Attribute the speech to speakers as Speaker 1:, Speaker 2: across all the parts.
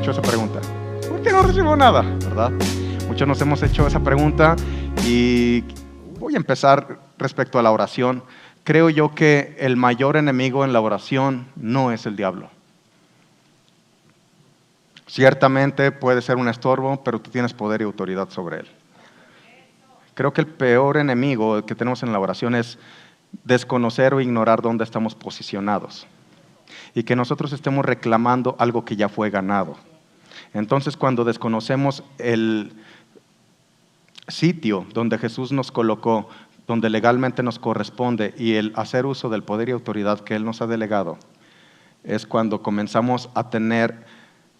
Speaker 1: hecho esa pregunta? ¿Por qué no recibo nada? ¿Verdad? Muchos nos hemos hecho esa pregunta y voy a empezar respecto a la oración. Creo yo que el mayor enemigo en la oración no es el diablo. Ciertamente puede ser un estorbo, pero tú tienes poder y autoridad sobre él. Creo que el peor enemigo que tenemos en la oración es desconocer o ignorar dónde estamos posicionados y que nosotros estemos reclamando algo que ya fue ganado. Entonces, cuando desconocemos el sitio donde Jesús nos colocó, donde legalmente nos corresponde, y el hacer uso del poder y autoridad que Él nos ha delegado, es cuando comenzamos a tener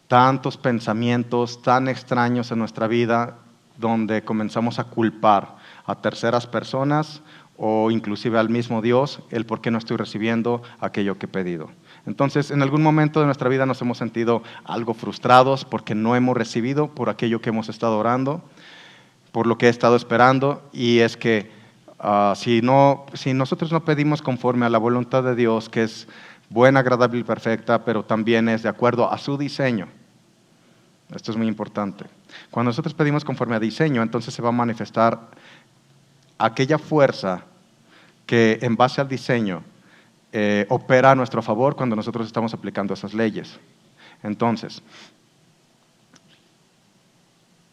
Speaker 1: tantos pensamientos tan extraños en nuestra vida, donde comenzamos a culpar a terceras personas o inclusive al mismo Dios el por qué no estoy recibiendo aquello que he pedido. Entonces, en algún momento de nuestra vida nos hemos sentido algo frustrados porque no hemos recibido por aquello que hemos estado orando, por lo que he estado esperando, y es que si nosotros no pedimos conforme a la voluntad de Dios, que es buena, agradable y perfecta, pero también es de acuerdo a su diseño. Esto es muy importante. Cuando nosotros pedimos conforme a diseño, entonces se va a manifestar aquella fuerza que en base al diseño opera a nuestro favor cuando nosotros estamos aplicando esas leyes. Entonces,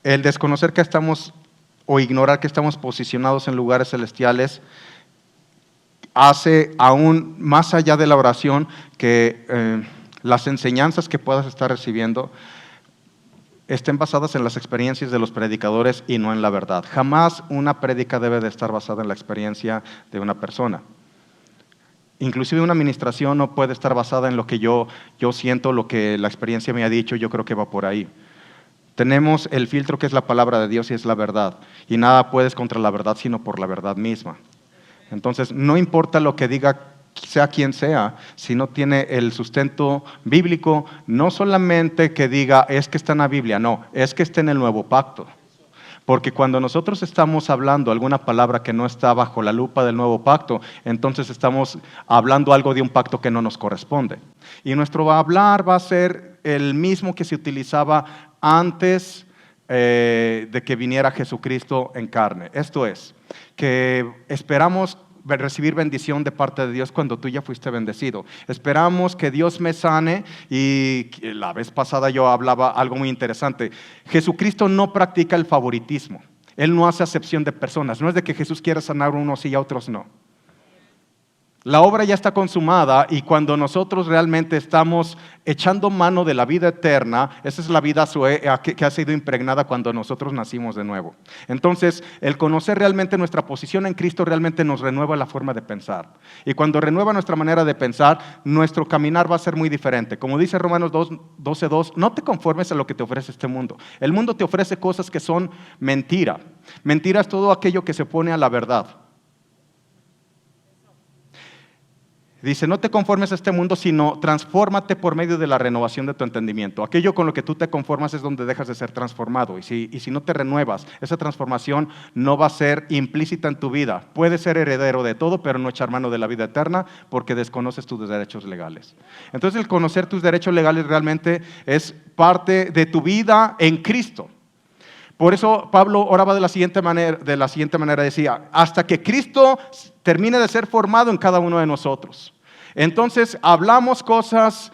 Speaker 1: el desconocer que estamos o ignorar que estamos posicionados en lugares celestiales hace aún más allá de la oración que las enseñanzas que puedas estar recibiendo estén basadas en las experiencias de los predicadores y no en la verdad. Jamás una prédica debe de estar basada en la experiencia de una persona. Inclusive una administración no puede estar basada en lo que yo siento, lo que la experiencia me ha dicho. Yo creo que va por ahí. Tenemos el filtro que es la palabra de Dios y es la verdad. Y nada puedes contra la verdad sino por la verdad misma. Entonces, no importa lo que diga sea quien sea, si no tiene el sustento bíblico, no solamente que diga es que está en la Biblia, no, es que está en el nuevo pacto. Porque cuando nosotros estamos hablando alguna palabra que no está bajo la lupa del nuevo pacto, entonces estamos hablando algo de un pacto que no nos corresponde. Y nuestro hablar va a ser el mismo que se utilizaba antes de que viniera Jesucristo en carne. Esto es, que esperamos recibir bendición de parte de Dios cuando tú ya fuiste bendecido. Esperamos que Dios me sane, y la vez pasada yo hablaba algo muy interesante. Jesucristo no practica el favoritismo. Él no hace acepción de personas. No es de que Jesús quiera sanar a unos y a otros no. La obra ya está consumada, y cuando nosotros realmente estamos echando mano de la vida eterna, esa es la vida que ha sido impregnada cuando nosotros nacimos de nuevo. Entonces, el conocer realmente nuestra posición en Cristo realmente nos renueva la forma de pensar. Y cuando renueva nuestra manera de pensar, nuestro caminar va a ser muy diferente. Como dice Romanos 12:2, no te conformes a lo que te ofrece este mundo. El mundo te ofrece cosas que son mentira. Mentira es todo aquello que se opone a la verdad. Dice, no te conformes a este mundo, sino transfórmate por medio de la renovación de tu entendimiento. Aquello con lo que tú te conformas es donde dejas de ser transformado. Y si no te renuevas, esa transformación no va a ser implícita en tu vida. Puedes ser heredero de todo, pero no echar mano de la vida eterna porque desconoces tus derechos legales. Entonces, el conocer tus derechos legales realmente es parte de tu vida en Cristo. Por eso Pablo oraba de la siguiente manera, decía, hasta que Cristo termine de ser formado en cada uno de nosotros. Entonces hablamos cosas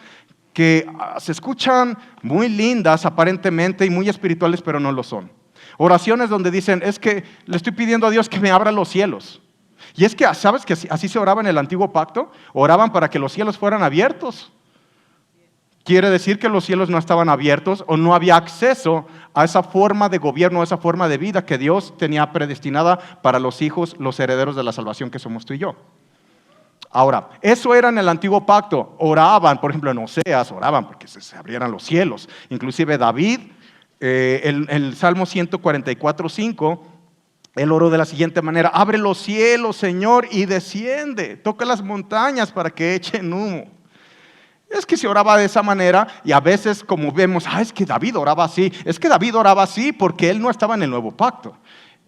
Speaker 1: que se escuchan muy lindas aparentemente y muy espirituales, pero no lo son. Oraciones donde dicen, es que le estoy pidiendo a Dios que me abra los cielos. Y es que, ¿sabes que así se oraba en el antiguo pacto? Oraban para que los cielos fueran abiertos. Quiere decir que los cielos no estaban abiertos o no había acceso a esa forma de gobierno, a esa forma de vida que Dios tenía predestinada para los hijos, los herederos de la salvación que somos tú y yo. Ahora, eso era en el antiguo pacto. Oraban, por ejemplo en Oseas, oraban porque se abrieran los cielos. Inclusive David, el Salmo 144:5, él oró de la siguiente manera, abre los cielos, Señor, y desciende, toca las montañas para que echen humo. Es que se oraba de esa manera, y a veces como vemos, es que David oraba así. Es que David oraba así porque él no estaba en el nuevo pacto.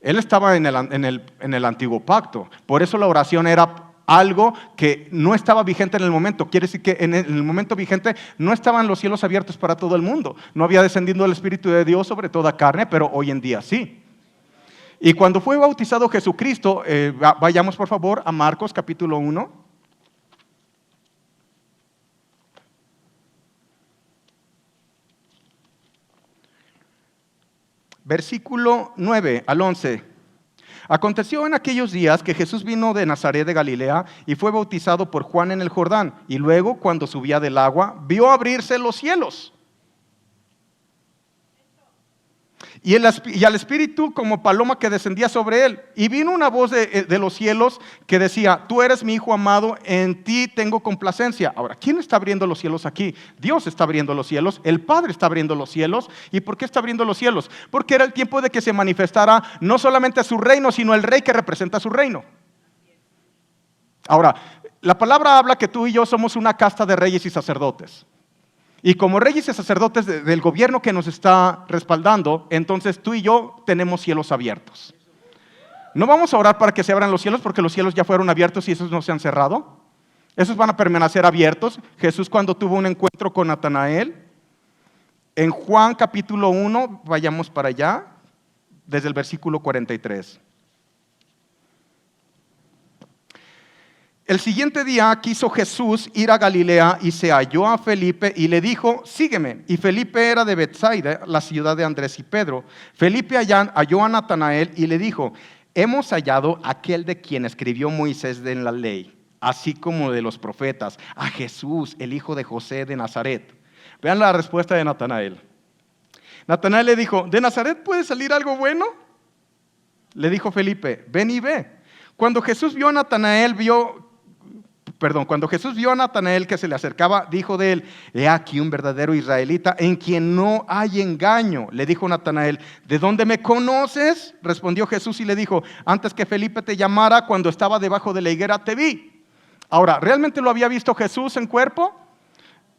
Speaker 1: Él estaba en el antiguo pacto. Por eso la oración era algo que no estaba vigente en el momento. Quiere decir que en el momento vigente no estaban los cielos abiertos para todo el mundo. No había descendido el Espíritu de Dios sobre toda carne, pero hoy en día sí. Y cuando fue bautizado Jesucristo, vayamos por favor a Marcos capítulo 1. Versículo 9 al 11. Aconteció en aquellos días que Jesús vino de Nazaret de Galilea y fue bautizado por Juan en el Jordán. Y luego, cuando subía del agua, vio abrirse los cielos. Y al Espíritu como paloma que descendía sobre él. Y vino una voz de los cielos que decía: tú eres mi Hijo amado, en ti tengo complacencia. Ahora, ¿quién está abriendo los cielos aquí? Dios está abriendo los cielos, el Padre está abriendo los cielos. ¿Y por qué está abriendo los cielos? Porque era el tiempo de que se manifestara no solamente su reino, sino el rey que representa su reino. Ahora, la palabra habla que tú y yo somos una casta de reyes y sacerdotes. Y como reyes y sacerdotes del gobierno que nos está respaldando, entonces tú y yo tenemos cielos abiertos. No vamos a orar para que se abran los cielos porque los cielos ya fueron abiertos y esos no se han cerrado. Esos van a permanecer abiertos. Jesús, cuando tuvo un encuentro con Natanael, en Juan capítulo 1, vayamos para allá, desde el versículo 43. El siguiente día quiso Jesús ir a Galilea y se halló a Felipe y le dijo: sígueme. Y Felipe era de Betsaida, la ciudad de Andrés y Pedro. Felipe halló a Natanael y le dijo: hemos hallado aquel de quien escribió Moisés en la ley, así como de los profetas, a Jesús, el hijo de José de Nazaret. Vean la respuesta de Natanael. Natanael le dijo: ¿de Nazaret puede salir algo bueno? Le dijo Felipe: ven y ve. Cuando Jesús vio a Natanael que se le acercaba, dijo de él: he aquí un verdadero israelita en quien no hay engaño. Le dijo Natanael: ¿de dónde me conoces? Respondió Jesús y le dijo: antes que Felipe te llamara, cuando estaba debajo de la higuera te vi. Ahora, ¿realmente lo había visto Jesús en cuerpo?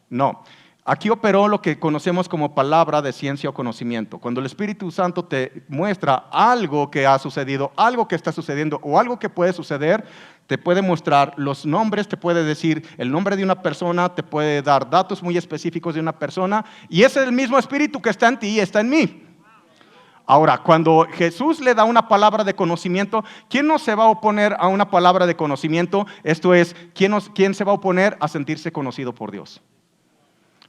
Speaker 1: No. Aquí operó lo que conocemos como palabra de ciencia o conocimiento. Cuando el Espíritu Santo te muestra algo que ha sucedido, algo que está sucediendo o algo que puede suceder, te puede mostrar los nombres, te puede decir el nombre de una persona, te puede dar datos muy específicos de una persona, y ese es el mismo Espíritu que está en ti y está en mí. Ahora, cuando Jesús le da una palabra de conocimiento, ¿quién no se va a oponer a una palabra de conocimiento? Esto es, ¿quién se va a oponer a sentirse conocido por Dios?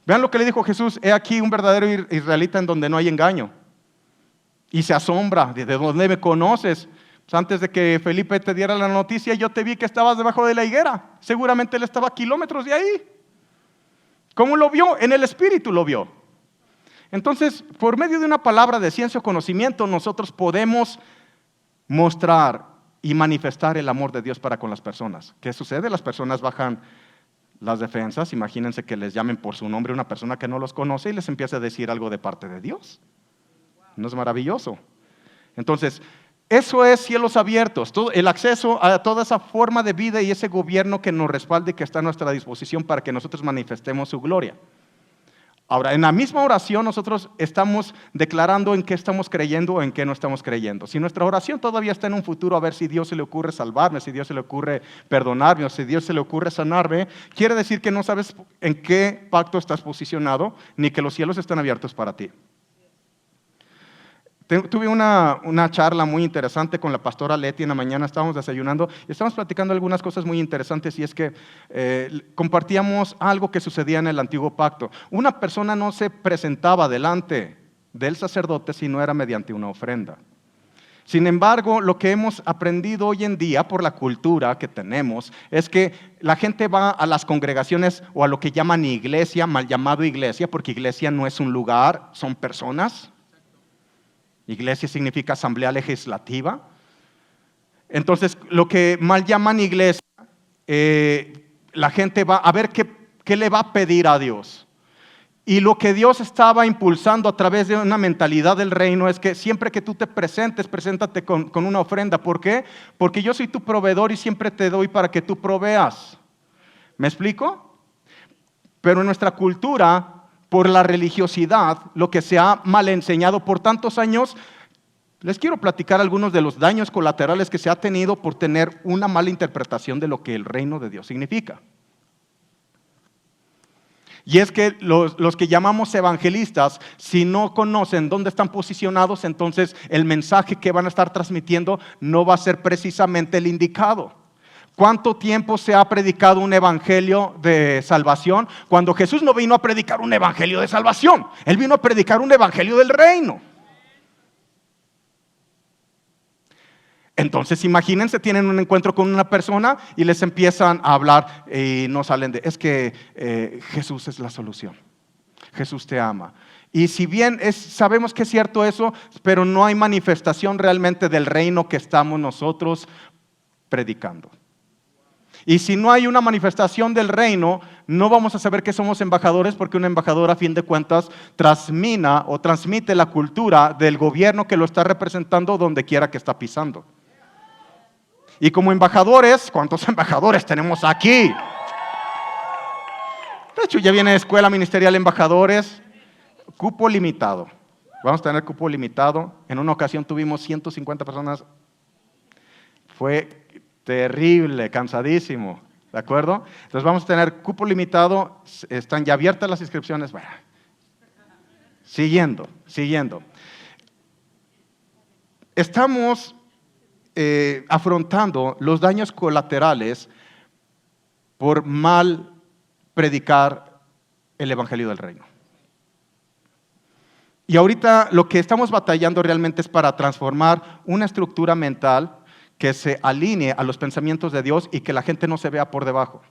Speaker 1: Vean lo que le dijo Jesús: he aquí un verdadero israelita en donde no hay engaño. Y se asombra: ¿de dónde me conoces? Pues antes de que Felipe te diera la noticia, yo te vi que estabas debajo de la higuera. Seguramente él estaba a kilómetros de ahí. ¿Cómo lo vio? En el Espíritu lo vio. Entonces, por medio de una palabra de ciencia o conocimiento, nosotros podemos mostrar y manifestar el amor de Dios para con las personas. ¿Qué sucede? Las personas bajan las defensas. Imagínense que les llamen por su nombre a una persona que no los conoce y les empieza a decir algo de parte de Dios. ¿No es maravilloso? Entonces, eso es cielos abiertos, el acceso a toda esa forma de vida y ese gobierno que nos respalde y que está a nuestra disposición para que nosotros manifestemos su gloria. Ahora, en la misma oración nosotros estamos declarando en qué estamos creyendo o en qué no estamos creyendo. Si nuestra oración todavía está en un futuro, a ver si Dios se le ocurre salvarme, si Dios se le ocurre perdonarme o si Dios se le ocurre sanarme, quiere decir que no sabes en qué pacto estás posicionado, ni que los cielos están abiertos para ti. Tuve una charla muy interesante con la pastora Leti en la mañana, estábamos desayunando y estábamos platicando algunas cosas muy interesantes, y es que compartíamos algo que sucedía en el antiguo pacto. Una persona no se presentaba delante del sacerdote si no era mediante una ofrenda. Sin embargo, lo que hemos aprendido hoy en día por la cultura que tenemos es que la gente va a las congregaciones o a lo que llaman iglesia, mal llamado iglesia, porque iglesia no es un lugar, son personas. Iglesia significa asamblea legislativa. Entonces, lo que mal llaman iglesia, la gente va a ver qué le va a pedir a Dios. Y lo que Dios estaba impulsando a través de una mentalidad del reino es que siempre que tú te presentes, preséntate con una ofrenda. ¿Por qué? Porque yo soy tu proveedor y siempre te doy para que tú proveas. ¿Me explico? Pero en nuestra cultura, por la religiosidad, lo que se ha mal enseñado por tantos años, Les quiero platicar algunos de los daños colaterales que se ha tenido por tener una mala interpretación de lo que el reino de Dios significa. Y es que los que llamamos evangelistas, si no conocen dónde están posicionados, entonces el mensaje que van a estar transmitiendo no va a ser precisamente el indicado. ¿Cuánto tiempo se ha predicado un evangelio de salvación? Cuando Jesús no vino a predicar un evangelio de salvación, Él vino a predicar un evangelio del reino. Entonces imagínense, tienen un encuentro con una persona y les empiezan a hablar y no salen es que Jesús es la solución, Jesús te ama. Y si bien sabemos que es cierto eso, pero no hay manifestación realmente del reino que estamos nosotros predicando. Y si no hay una manifestación del reino, no vamos a saber que somos embajadores, porque un embajador a fin de cuentas transmite la cultura del gobierno que lo está representando donde quiera que está pisando. Y como embajadores, ¿cuántos embajadores tenemos aquí? De hecho, ya viene Escuela Ministerial Embajadores, cupo limitado. Vamos a tener cupo limitado. En una ocasión tuvimos 150 personas. Fue terrible, cansadísimo, ¿de acuerdo? Entonces vamos a tener cupo limitado, están ya abiertas las inscripciones. Bueno, siguiendo. Estamos afrontando los daños colaterales por mal predicar el evangelio del reino. Y ahorita lo que estamos batallando realmente es para transformar una estructura mental que se alinee a los pensamientos de Dios y que la gente no se vea por debajo.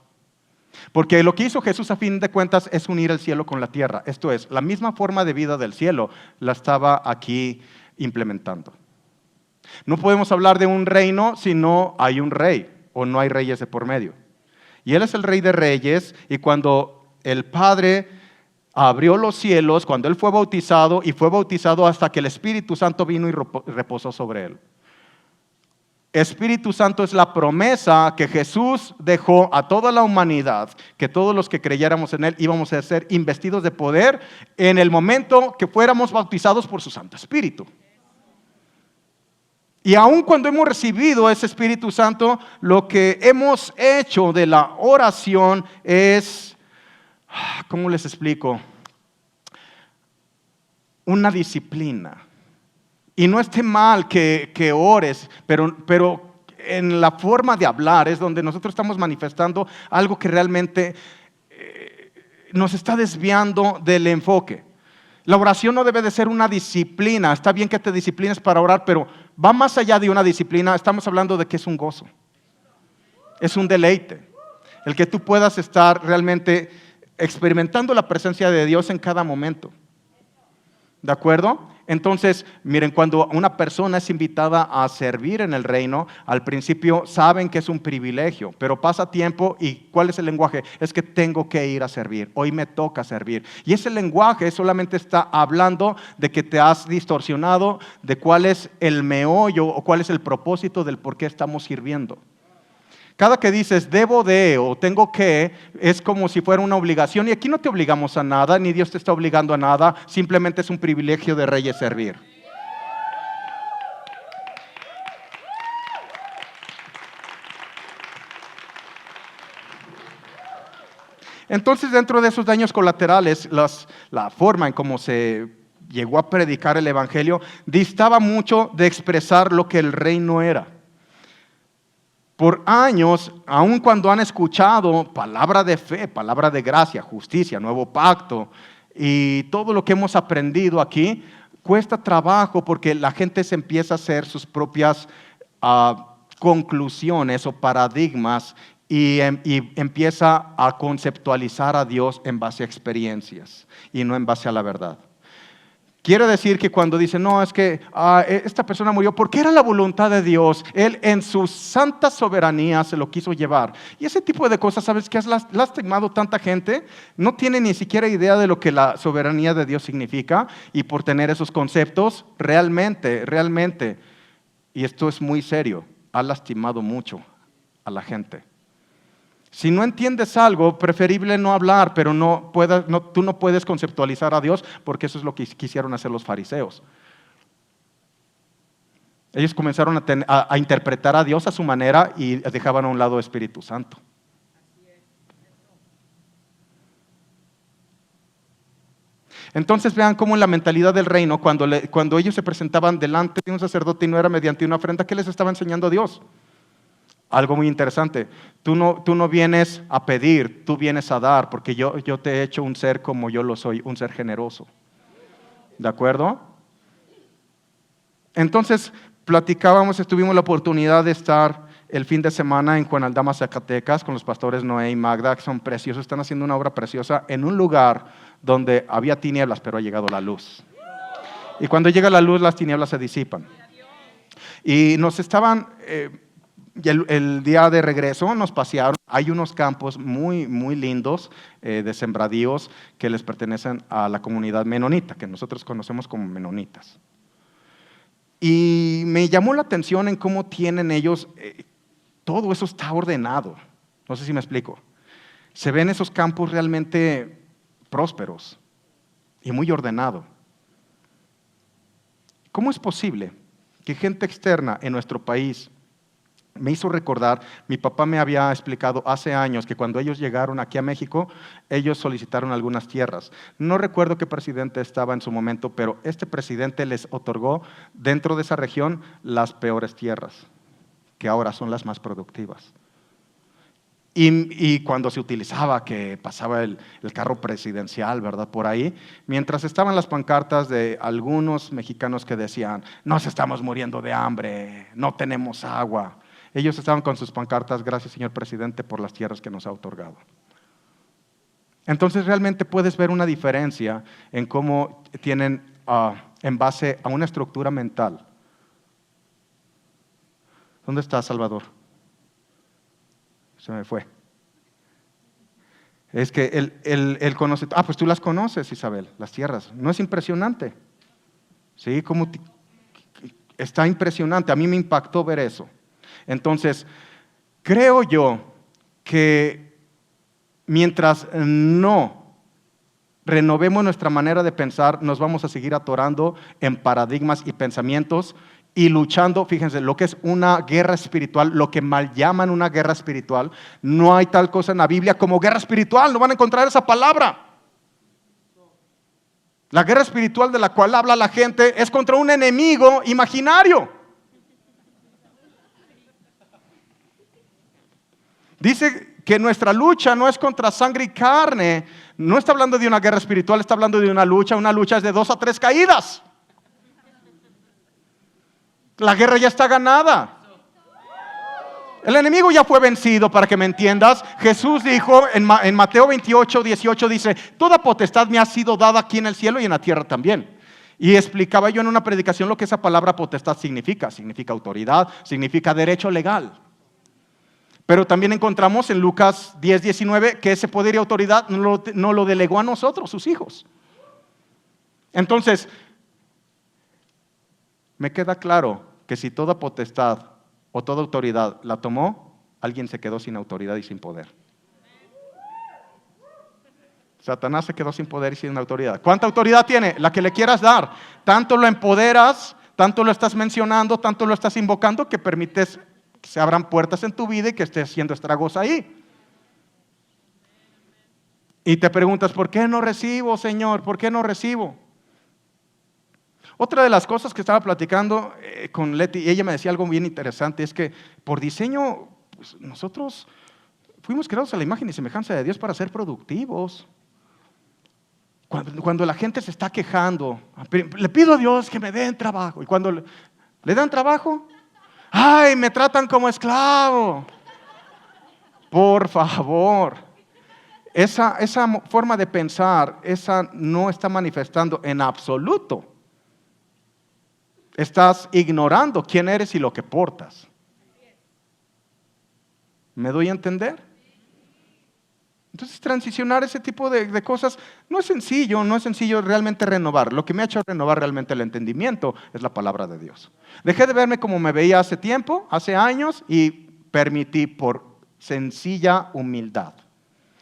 Speaker 1: Porque lo que hizo Jesús a fin de cuentas es unir el cielo con la tierra. Esto es, la misma forma de vida del cielo la estaba aquí implementando. No podemos hablar de un reino si no hay un rey o no hay reyes de por medio. Y Él es el Rey de Reyes, y cuando el Padre abrió los cielos, cuando Él fue bautizado, y fue bautizado hasta que el Espíritu Santo vino y reposó sobre Él. Espíritu Santo es la promesa que Jesús dejó a toda la humanidad, que todos los que creyéramos en Él íbamos a ser investidos de poder en el momento que fuéramos bautizados por su Santo Espíritu. Y aun cuando hemos recibido ese Espíritu Santo, lo que hemos hecho de la oración es, ¿cómo les explico? Una disciplina. Y no esté mal que ores, pero en la forma de hablar es donde nosotros estamos manifestando algo que realmente nos está desviando del enfoque. La oración no debe de ser una disciplina. Está bien que te disciplines para orar, pero va más allá de una disciplina. Estamos hablando de que es un gozo, es un deleite. El que tú puedas estar realmente experimentando la presencia de Dios en cada momento. ¿De acuerdo? Entonces, miren, cuando una persona es invitada a servir en el reino, al principio saben que es un privilegio, pero pasa tiempo y ¿cuál es el lenguaje? Es que tengo que ir a servir, hoy me toca servir. Y ese lenguaje solamente está hablando de que te has distorsionado de cuál es el meollo o cuál es el propósito del por qué estamos sirviendo. Cada que dices debo de o tengo que, es como si fuera una obligación, y aquí no te obligamos a nada, ni Dios te está obligando a nada, simplemente es un privilegio de reyes servir. Entonces, dentro de esos daños colaterales, la forma en cómo se llegó a predicar el evangelio distaba mucho de expresar lo que el reino era. Por años, aun cuando han escuchado palabra de fe, palabra de gracia, justicia, nuevo pacto y todo lo que hemos aprendido aquí, cuesta trabajo porque la gente se empieza a hacer sus propias conclusiones o paradigmas y empieza a conceptualizar a Dios en base a experiencias y no en base a la verdad. Quiere decir que cuando dicen, no, es que esta persona murió porque era la voluntad de Dios, Él en su santa soberanía se lo quiso llevar. Y ese tipo de cosas, ¿sabes qué has lastimado tanta gente? No tiene ni siquiera idea de lo que la soberanía de Dios significa, y por tener esos conceptos, realmente, y esto es muy serio, ha lastimado mucho a la gente. Si no entiendes algo, preferible no hablar, pero tú no puedes conceptualizar a Dios, porque eso es lo que quisieron hacer los fariseos. Ellos comenzaron a interpretar a Dios a su manera y dejaban a un lado Espíritu Santo. Entonces vean cómo en la mentalidad del reino, cuando ellos se presentaban delante de un sacerdote y no era mediante una ofrenda, ¿qué les estaba enseñando Dios? Algo muy interesante. Tú no vienes a pedir, tú vienes a dar, porque yo te he hecho un ser como yo lo soy, un ser generoso. ¿De acuerdo? Entonces, tuvimos la oportunidad de estar el fin de semana en Juan Aldama, Zacatecas, con los pastores Noé y Magda, que son preciosos, están haciendo una obra preciosa en un lugar donde había tinieblas, pero ha llegado la luz. Y cuando llega la luz, las tinieblas se disipan. Y nos estaban, el día de regreso nos pasearon, hay unos campos muy, muy lindos de sembradíos que les pertenecen a la comunidad menonita, que nosotros conocemos como menonitas. Y me llamó la atención en cómo tienen ellos, todo eso está ordenado. No sé si me explico. Se ven esos campos realmente prósperos y muy ordenado. ¿Cómo es posible que gente externa en nuestro país me hizo recordar? Mi papá me había explicado hace años que cuando ellos llegaron aquí a México, ellos solicitaron algunas tierras. No recuerdo qué presidente estaba en su momento, pero este presidente les otorgó dentro de esa región las peores tierras, que ahora son las más productivas. Y cuando se utilizaba, que pasaba el carro presidencial, ¿verdad? Por ahí, mientras estaban las pancartas de algunos mexicanos que decían, nos estamos muriendo de hambre, no tenemos agua. Ellos estaban con sus pancartas, gracias señor presidente por las tierras que nos ha otorgado. Entonces realmente puedes ver una diferencia en cómo tienen en base a una estructura mental. ¿Dónde está Salvador? Se me fue. Es que él conoce. Pues tú las conoces, Isabel, las tierras. ¿No es impresionante? Sí, como está impresionante. A mí me impactó ver eso. Entonces, creo yo que mientras no renovemos nuestra manera de pensar, nos vamos a seguir atorando en paradigmas y pensamientos y luchando, fíjense, lo que es una guerra espiritual, lo que mal llaman una guerra espiritual. No hay tal cosa en la Biblia como guerra espiritual, no van a encontrar esa palabra. La guerra espiritual de la cual habla la gente es contra un enemigo imaginario. Dice que nuestra lucha no es contra sangre y carne. No está hablando de una guerra espiritual, está hablando de una lucha. Una lucha es de 2 a 3 caídas. La guerra ya está ganada. El enemigo ya fue vencido, para que me entiendas. Jesús dijo en Mateo 28, 18, dice, toda potestad me ha sido dada aquí en el cielo y en la tierra también. Y explicaba yo en una predicación lo que esa palabra potestad significa. Significa autoridad, significa derecho legal. Pero también encontramos en Lucas 10, 19 que ese poder y autoridad no lo delegó a nosotros, sus hijos. Entonces, me queda claro que si toda potestad o toda autoridad la tomó, alguien se quedó sin autoridad y sin poder. Satanás se quedó sin poder y sin autoridad. ¿Cuánta autoridad tiene? La que le quieras dar. Tanto lo empoderas, tanto lo estás mencionando, tanto lo estás invocando, que permites que se abran puertas en tu vida y que estés haciendo estragos ahí. Y te preguntas, ¿por qué no recibo, Señor? ¿Por qué no recibo? Otra de las cosas que estaba platicando con Leti, y ella me decía algo bien interesante, es que por diseño, pues, nosotros fuimos creados a la imagen y semejanza de Dios para ser productivos. Cuando la gente se está quejando, le pido a Dios que me den trabajo. Y cuando le dan trabajo, ¡ay, me tratan como esclavo! Por favor. Esa forma de pensar, esa no está manifestando en absoluto. Estás ignorando quién eres y lo que portas. ¿Me doy a entender? Entonces, transicionar ese tipo de cosas no es sencillo realmente renovar. Lo que me ha hecho renovar realmente el entendimiento es la palabra de Dios. Dejé de verme como me veía hace tiempo, hace años, y permití por sencilla humildad.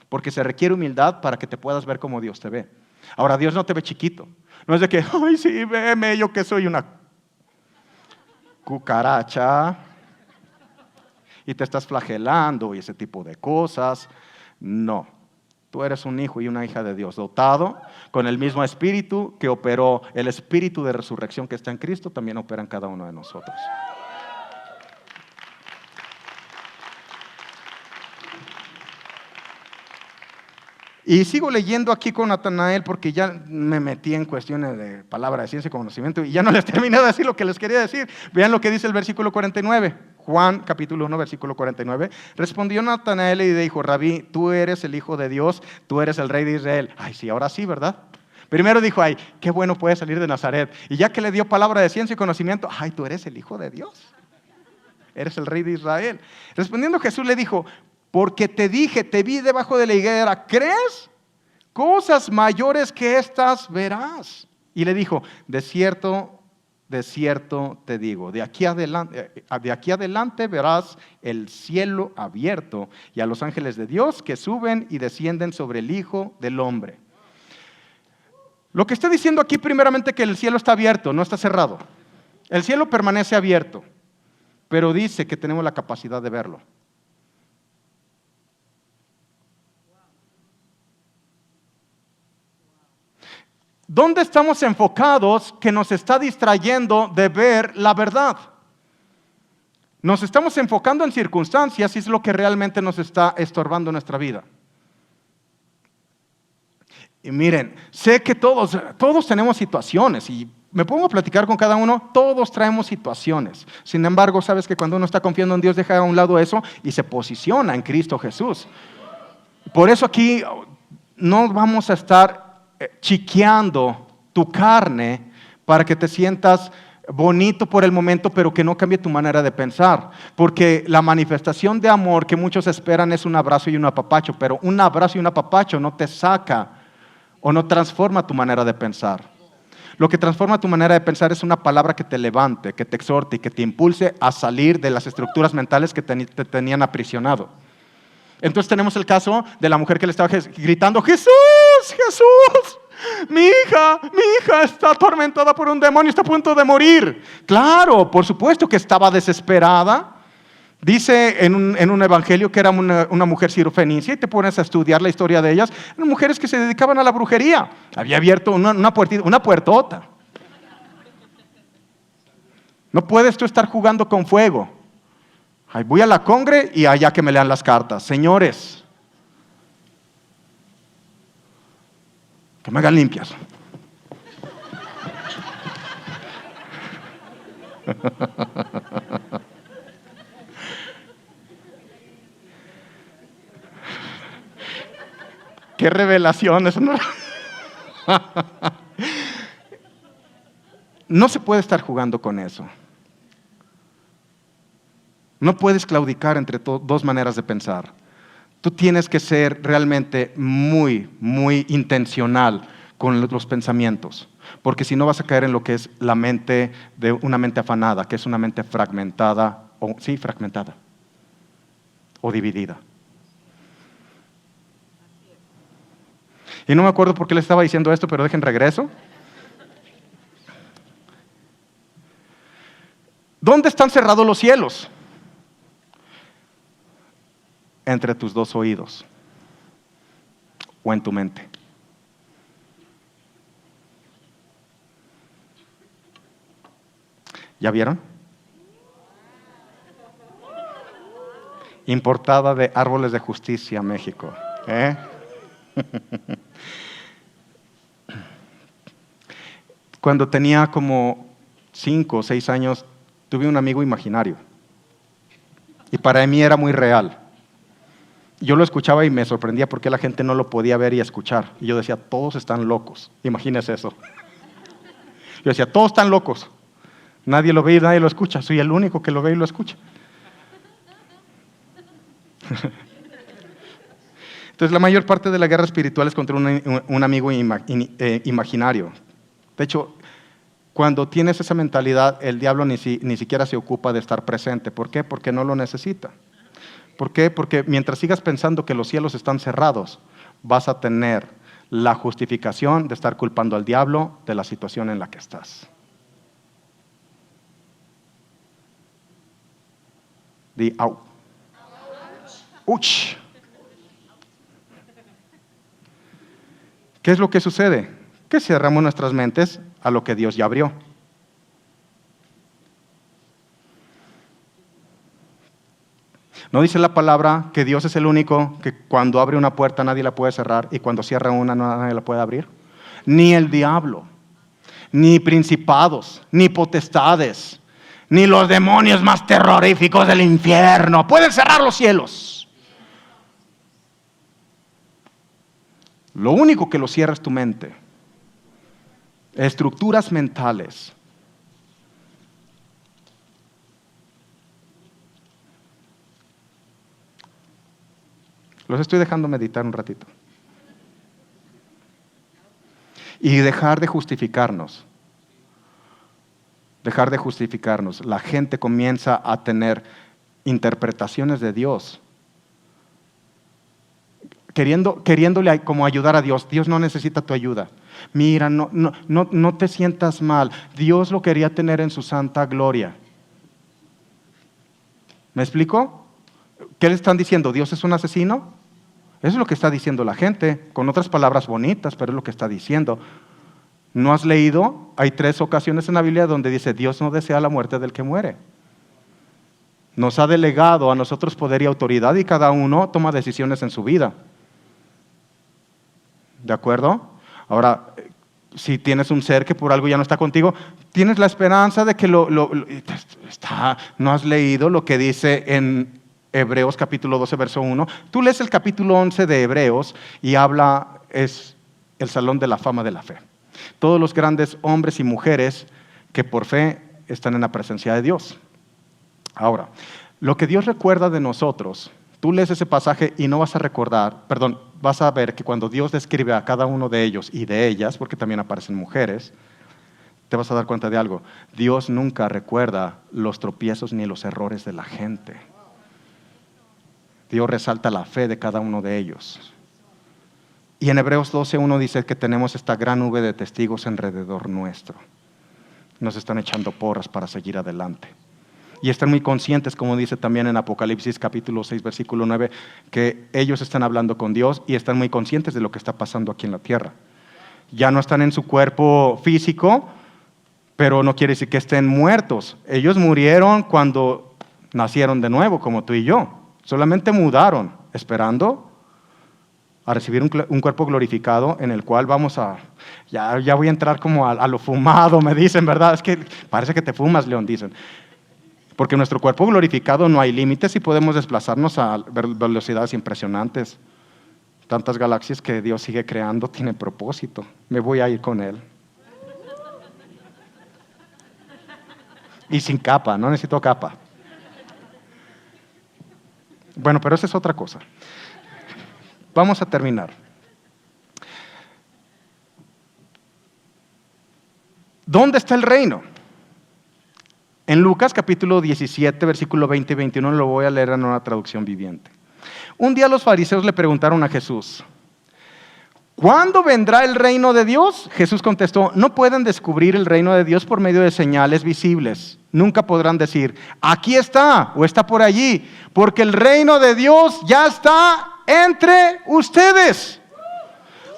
Speaker 1: Porque se requiere humildad para que te puedas ver como Dios te ve. Ahora, Dios no te ve chiquito. No es de que, ay, sí, veme, yo que soy una... cucaracha, y te estás flagelando y ese tipo de cosas. No, tú eres un hijo y una hija de Dios, dotado con el mismo espíritu que operó, el espíritu de resurrección que está en Cristo, también opera en cada uno de nosotros. Y sigo leyendo aquí con Natanael porque ya me metí en cuestiones de palabra de ciencia y conocimiento y ya no les terminé de decir lo que les quería decir. Vean lo que dice el versículo 49. Juan capítulo 1, versículo 49. Respondió Natanael y dijo: Rabí, tú eres el Hijo de Dios, tú eres el Rey de Israel. Ay, sí, ahora sí, ¿verdad? Primero dijo: ay, qué bueno puede salir de Nazaret. Y ya que le dio palabra de ciencia y conocimiento, ay, tú eres el Hijo de Dios, eres el Rey de Israel. Respondiendo Jesús le dijo: porque te dije, te vi debajo de la higuera, ¿crees? Cosas mayores que estas verás. Y le dijo: de cierto te digo, de aquí adelante verás el cielo abierto y a los ángeles de Dios que suben y descienden sobre el Hijo del Hombre. Lo que está diciendo aquí primeramente que el cielo está abierto, no está cerrado. El cielo permanece abierto, pero dice que tenemos la capacidad de verlo. ¿Dónde estamos enfocados que nos está distrayendo de ver la verdad? Nos estamos enfocando en circunstancias y es lo que realmente nos está estorbando nuestra vida. Y miren, sé que todos tenemos situaciones y me pongo a platicar con cada uno, todos traemos situaciones. Sin embargo, sabes que cuando uno está confiando en Dios, deja a un lado eso y se posiciona en Cristo Jesús. Por eso aquí no vamos a estar chiqueando tu carne para que te sientas bonito por el momento, pero que no cambie tu manera de pensar. Porque la manifestación de amor que muchos esperan es un abrazo y un apapacho, pero un abrazo y un apapacho no te saca o no transforma tu manera de pensar. Lo que transforma tu manera de pensar es una palabra que te levante, que te exhorte y que te impulse a salir de las estructuras mentales que te tenían aprisionado. Entonces tenemos el caso de la mujer que le estaba gritando: Jesús, Jesús, mi hija está atormentada por un demonio, está a punto de morir. Claro, por supuesto que estaba desesperada. Dice en un evangelio que era una mujer sirofenicia, y te pones a estudiar la historia de ellas. Eran mujeres que se dedicaban a la brujería. Había abierto una puertota. No puedes tú estar jugando con fuego. Ay, voy a la congre y allá que me lean las cartas. Señores, que me hagan limpias. Qué revelación, eso no. No se puede estar jugando con eso. No puedes claudicar entre dos maneras de pensar. Tú tienes que ser realmente muy, muy intencional con los pensamientos, porque si no vas a caer en lo que es la mente de una mente afanada, que es una mente fragmentada, fragmentada o dividida. Y no me acuerdo por qué le estaba diciendo esto, pero dejen regreso. ¿Dónde están cerrados los cielos? Entre tus dos oídos o en tu mente. ¿Ya vieron? Importada de Árboles de Justicia, México. Cuando tenía como 5 o 6 años, tuve un amigo imaginario. Y para mí era muy real. Yo lo escuchaba y me sorprendía porque la gente no lo podía ver y escuchar. Y yo decía: todos están locos. Imagínese eso. Yo decía: todos están locos. Nadie lo ve y nadie lo escucha. Soy el único que lo ve y lo escucha. Entonces la mayor parte de la guerra espiritual es contra un amigo imaginario. De hecho, cuando tienes esa mentalidad, el diablo ni siquiera se ocupa de estar presente. ¿Por qué? Porque no lo necesita. ¿Por qué? Porque mientras sigas pensando que los cielos están cerrados, vas a tener la justificación de estar culpando al diablo de la situación en la que estás. Di au. Uch. ¿Qué es lo que sucede? Que cerramos nuestras mentes a lo que Dios ya abrió. ¿No dice la palabra que Dios es el único que cuando abre una puerta nadie la puede cerrar y cuando cierra una nadie la puede abrir? Ni el diablo, ni principados, ni potestades, ni los demonios más terroríficos del infierno pueden cerrar los cielos. Lo único que lo cierra es tu mente. Estructuras mentales. Los estoy dejando meditar un ratito. Y dejar de justificarnos. Dejar de justificarnos. La gente comienza a tener interpretaciones de Dios. Queriéndole como ayudar a Dios. Dios no necesita tu ayuda. Mira, no te sientas mal. Dios lo quería tener en su santa gloria. ¿Me explico? ¿Qué le están diciendo? ¿Dios es un asesino? Eso es lo que está diciendo la gente, con otras palabras bonitas, pero es lo que está diciendo. ¿No has leído? Hay 3 ocasiones en la Biblia donde dice, Dios no desea la muerte del que muere. Nos ha delegado a nosotros poder y autoridad y cada uno toma decisiones en su vida. ¿De acuerdo? Ahora, si tienes un ser que por algo ya no está contigo, tienes la esperanza de que no has leído lo que dice en Hebreos capítulo 12, verso 1. Tú lees el capítulo 11 de Hebreos y es el salón de la fama de la fe. Todos los grandes hombres y mujeres que por fe están en la presencia de Dios. Ahora, lo que Dios recuerda de nosotros, tú lees ese pasaje y no vas a vas a ver que cuando Dios describe a cada uno de ellos y de ellas, porque también aparecen mujeres, te vas a dar cuenta de algo. Dios nunca recuerda los tropiezos ni los errores de la gente. Dios resalta la fe de cada uno de ellos. Y en Hebreos 12:1 dice que tenemos esta gran nube de testigos alrededor nuestro. Nos están echando porras para seguir adelante. Y están muy conscientes, como dice también en Apocalipsis capítulo 6, versículo 9, que ellos están hablando con Dios y están muy conscientes de lo que está pasando aquí en la tierra. Ya no están en su cuerpo físico, pero no quiere decir que estén muertos. Ellos murieron cuando nacieron de nuevo, como tú y yo. Solamente mudaron, esperando a recibir un cuerpo glorificado en el cual vamos a... Ya voy a entrar como a lo fumado, me dicen, ¿verdad? Es que parece que te fumas, León, dicen. Porque en nuestro cuerpo glorificado no hay límites y podemos desplazarnos a velocidades impresionantes. Tantas galaxias que Dios sigue creando tienen propósito. Me voy a ir con Él. Y sin capa, no necesito capa. Bueno, pero esa es otra cosa. Vamos a terminar. ¿Dónde está el reino? En Lucas capítulo 17, versículo 20 y 21, lo voy a leer en una traducción viviente. Un día los fariseos le preguntaron a Jesús, ¿cuándo vendrá el reino de Dios? Jesús contestó, no pueden descubrir el reino de Dios por medio de señales visibles. Nunca podrán decir, aquí está o está por allí, porque el reino de Dios ya está entre ustedes.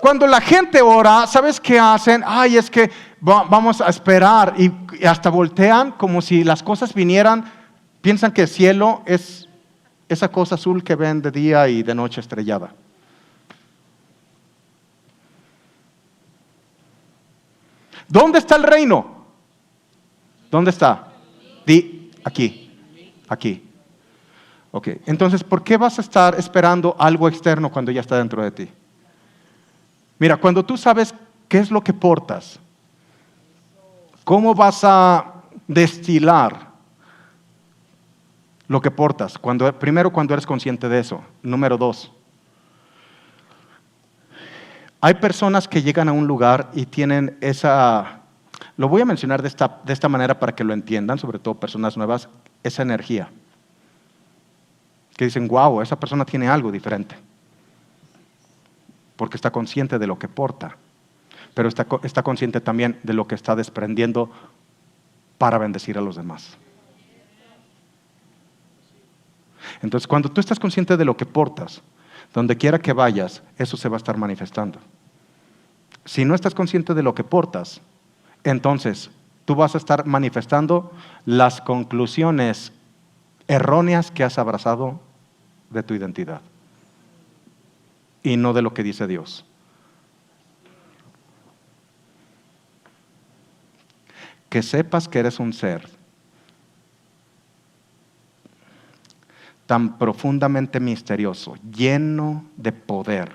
Speaker 1: Cuando la gente ora, ¿sabes qué hacen? Ay, es que vamos a esperar y hasta voltean como si las cosas vinieran. Piensan que el cielo es esa cosa azul que ven de día y de noche estrellada. ¿Dónde está el reino? ¿Dónde está? Aquí. Ok, entonces, ¿por qué vas a estar esperando algo externo cuando ya está dentro de ti? Mira, cuando tú sabes qué es lo que portas, ¿cómo vas a destilar lo que portas? Primero, cuando eres consciente de eso. Número 2, hay personas que llegan a un lugar y tienen lo voy a mencionar de esta manera para que lo entiendan, sobre todo personas nuevas, esa energía. Que dicen, wow, esa persona tiene algo diferente. Porque está consciente de lo que porta, pero está consciente también de lo que está desprendiendo para bendecir a los demás. Entonces, cuando tú estás consciente de lo que portas, donde quiera que vayas, eso se va a estar manifestando. Si no estás consciente de lo que portas, entonces tú vas a estar manifestando las conclusiones erróneas que has abrazado de tu identidad y no de lo que dice Dios. Que sepas que eres un ser tan profundamente misterioso, lleno de poder,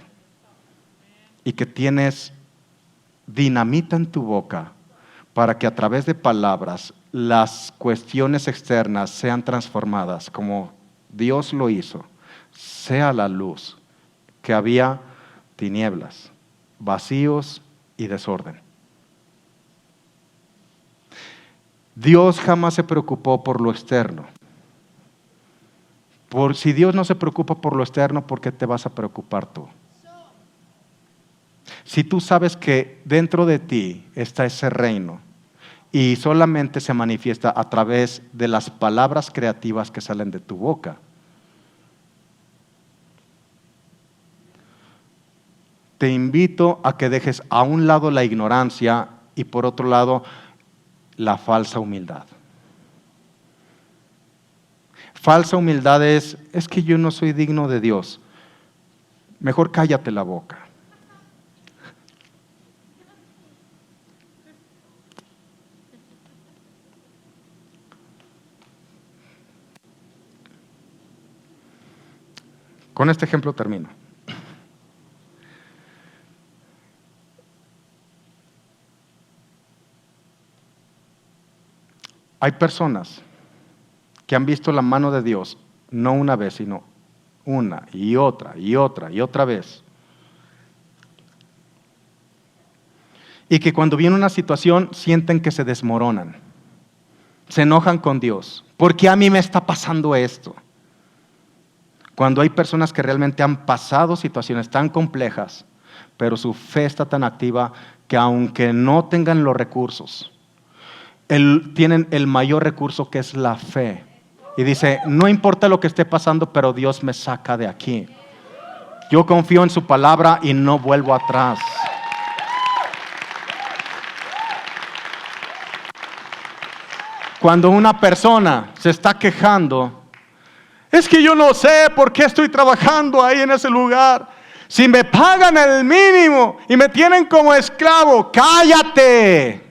Speaker 1: y que tienes dinamita en tu boca para que a través de palabras las cuestiones externas sean transformadas como Dios lo hizo, sea la luz, que había tinieblas, vacíos y desorden. Dios jamás se preocupó por lo externo. Si Dios no se preocupa por lo externo, ¿por qué te vas a preocupar tú? Si tú sabes que dentro de ti está ese reino y solamente se manifiesta a través de las palabras creativas que salen de tu boca, te invito a que dejes a un lado la ignorancia y por otro lado la falsa humildad. Falsa humildad es que yo no soy digno de Dios. Mejor cállate la boca. Con este ejemplo termino. Hay personas que han visto la mano de Dios, no una vez, sino una y otra y otra y otra vez. Y que cuando viene una situación sienten que se desmoronan, se enojan con Dios. ¿Por qué a mí me está pasando esto? Cuando hay personas que realmente han pasado situaciones tan complejas, pero su fe está tan activa que aunque no tengan los recursos, tienen el mayor recurso, que es la fe. Y dice, no importa lo que esté pasando, pero Dios me saca de aquí. Yo confío en su palabra y no vuelvo atrás. Cuando una persona se está quejando, es que yo no sé por qué estoy trabajando ahí en ese lugar. Si me pagan el mínimo y me tienen como esclavo, cállate.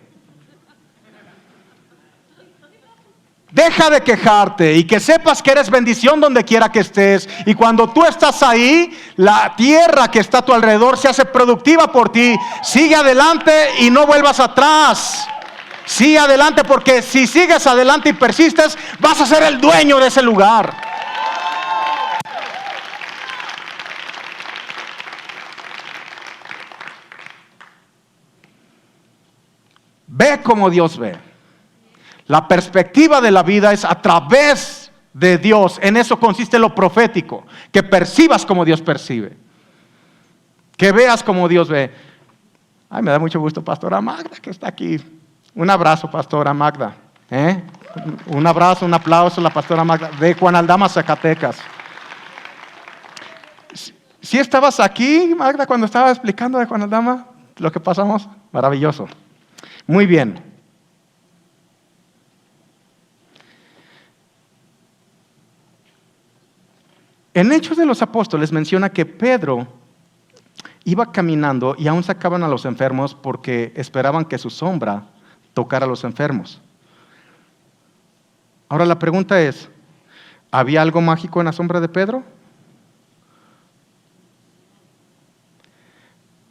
Speaker 1: Deja de quejarte y que sepas que eres bendición donde quiera que estés. Y cuando tú estás ahí, la tierra que está a tu alrededor se hace productiva por ti. Sigue adelante y no vuelvas atrás. Sigue adelante, porque si sigues adelante y persistes, vas a ser el dueño de ese lugar. Ve como Dios ve. La perspectiva de la vida es a través de Dios. En eso consiste lo profético. Que percibas como Dios percibe. Que veas como Dios ve. Ay, me da mucho gusto Pastora Magda, que está aquí. Un abrazo, Pastora Magda. Un abrazo, un aplauso a la Pastora Magda de Juan Aldama, Zacatecas. ¿Sí estabas aquí, Magda, cuando estaba explicando de Juan Aldama lo que pasamos? Maravilloso. Muy bien. En Hechos de los Apóstoles menciona que Pedro iba caminando y aún sacaban a los enfermos porque esperaban que su sombra tocara a los enfermos. Ahora la pregunta es, ¿había algo mágico en la sombra de Pedro?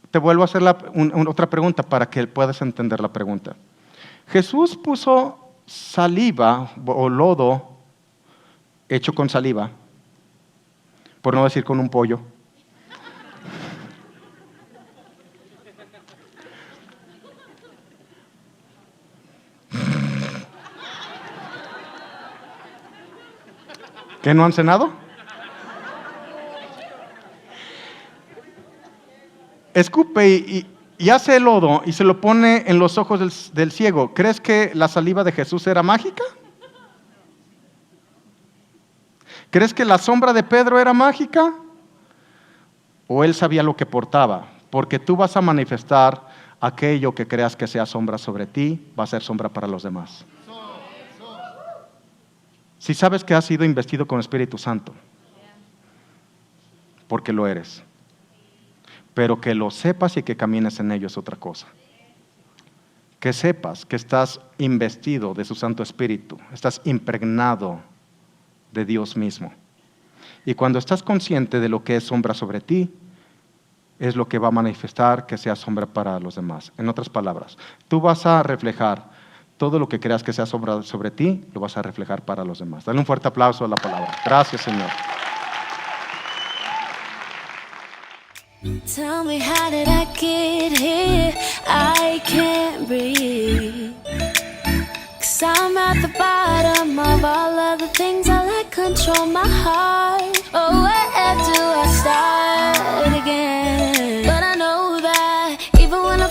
Speaker 1: Te vuelvo a hacer otra pregunta para que puedas entender la pregunta. Jesús puso saliva o lodo hecho con saliva, por no decir con un pollo. ¿Qué, no han cenado? Escupe y hace el lodo y se lo pone en los ojos del ciego. ¿Crees que la saliva de Jesús era mágica? ¿Crees que la sombra de Pedro era mágica? ¿O él sabía lo que portaba? Porque tú vas a manifestar aquello que creas que sea sombra sobre ti, va a ser sombra para los demás. Si sabes que has sido investido con el Espíritu Santo, porque lo eres. Pero que lo sepas y que camines en ello es otra cosa. Que sepas que estás investido de su Santo Espíritu, estás impregnado de Dios mismo. Y cuando estás consciente de lo que es sombra sobre ti, es lo que va a manifestar que sea sombra para los demás. En otras palabras, tú vas a reflejar todo lo que creas que sea sombra sobre ti, lo vas a reflejar para los demás. Dale un fuerte aplauso a la palabra. Gracias, Señor.
Speaker 2: Tell me, how did I get here? I can't breathe. 'Cause I'm at the bottom of all of the things I let control my heart. Oh, where do I start again? But I know that even when I